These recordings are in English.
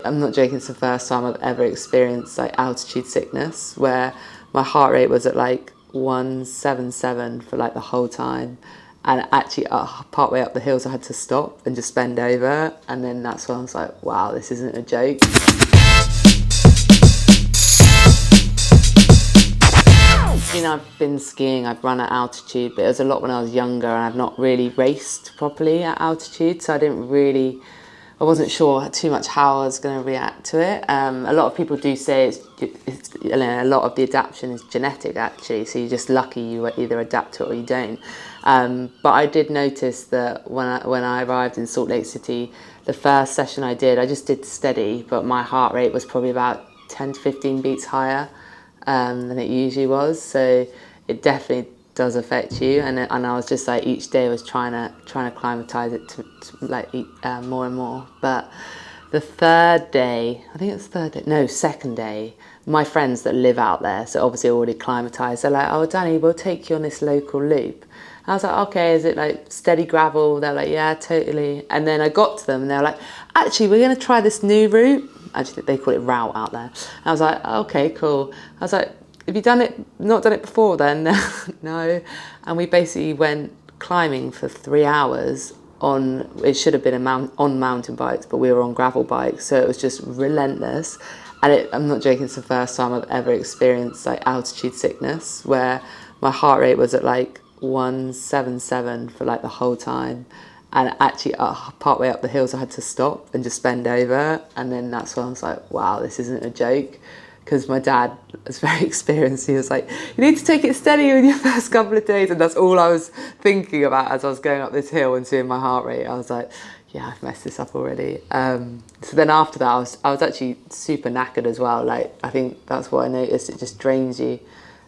I'm not joking, it's the first time I've ever experienced like altitude sickness where my heart rate was at like 177 for like the whole time, and actually part way up the hills I had to stop and just bend over, and then that's when I was like, wow, this isn't a joke. You know, I've been skiing, I've run at altitude, but it was a lot when I was younger and I've not really raced properly at altitude, so I wasn't sure too much how I was going to react to it. A lot of people do say a lot of the adaptation is genetic actually, so you're just lucky you either adapt to it or you don't. But I did notice that when I arrived in Salt Lake City, the first session I just did steady, but my heart rate was probably about 10 to 15 beats higher than it usually was, so it definitely does affect you, and I was just like, each day I was trying to acclimatise it to like eat more and more. But the third day, I think it's second day, my friends that live out there, so obviously already acclimatised, they're like, oh Danny, we'll take you on this local loop. I was like, okay, is it like steady gravel? They're like, yeah, totally. And then I got to them and they were like, actually, we're going to try this new route. Actually, they call it route out there. And I was like, okay, cool. I was like, have you not done it before then? No. And we basically went climbing for 3 hours on, it should have been on mountain bikes, but we were on gravel bikes. So it was just relentless. And I'm not joking, it's the first time I've ever experienced like altitude sickness where my heart rate was at like 177 for like the whole time, and actually part way up the hills I had to stop and just bend over, and then that's when I was like, wow, this isn't a joke, because my dad was very experienced. He was like, you need to take it steady in your first couple of days, and that's all I was thinking about as I was going up this hill and seeing my heart rate. I was like, yeah, I've messed this up already. So then after that I was actually super knackered as well. Like, I think that's what I noticed, it just drains you.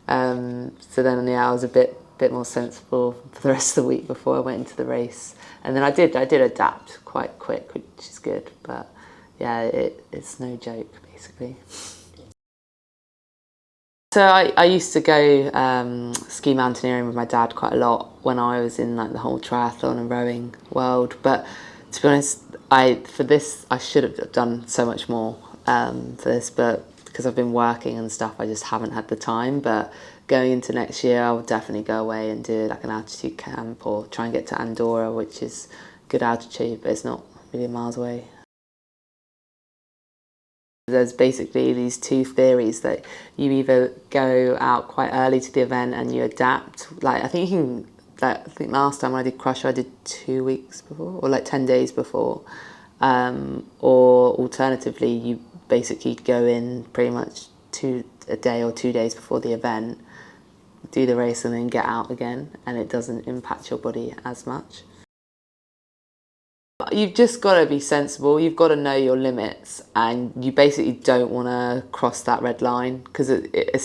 So then yeah, I was a bit more sensible for the rest of the week before I went into the race, and then I did adapt quite quick, which is good. But yeah, it's no joke basically. So I used to go ski mountaineering with my dad quite a lot when I was in like the whole triathlon and rowing world. But to be honest, for this I should have done so much more for this, but because I've been working and stuff, I just haven't had the time. But going into next year, I will definitely go away and do like an altitude camp, or try and get to Andorra, which is good altitude, but it's not a million miles away. There's basically these two theories, that you either go out quite early to the event and you adapt. Like, I think last time I did Crusher, I did 2 weeks before, or like 10 days before. Or alternatively, you basically go in pretty much a day or 2 days before the event, do the race and then get out again, and it doesn't impact your body as much. You've just got to be sensible, you've got to know your limits, and you basically don't want to cross that red line, because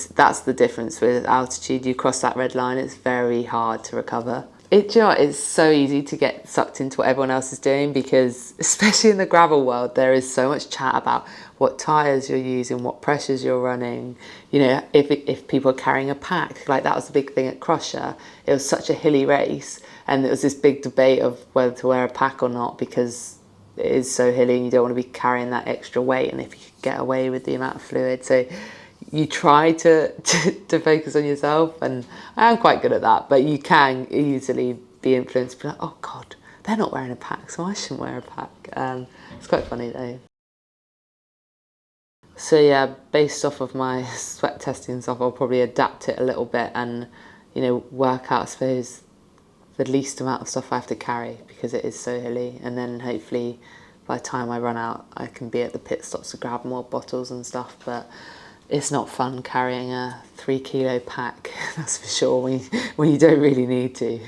that's the difference with altitude. You cross that red line, it's very hard to recover. Do you know what, it's so easy to get sucked into what everyone else is doing, because especially in the gravel world, there is so much chat about what tyres you're using, what pressures you're running. You know, if people are carrying a pack, like that was the big thing at Crusher. It was such a hilly race, and there was this big debate of whether to wear a pack or not, because it is so hilly and you don't want to be carrying that extra weight, and if you could get away with the amount of fluid. So you try to focus on yourself, and I am quite good at that, but you can easily be influenced, be like, oh God, they're not wearing a pack, so I shouldn't wear a pack. It's quite funny though. So yeah, based off of my sweat testing and stuff, I'll probably adapt it a little bit and, you know, work out, I suppose, the least amount of stuff I have to carry, because it is so hilly, and then hopefully by the time I run out, I can be at the pit stops to grab more bottles and stuff. But it's not fun carrying a 3 kilo pack, that's for sure, when you don't really need to.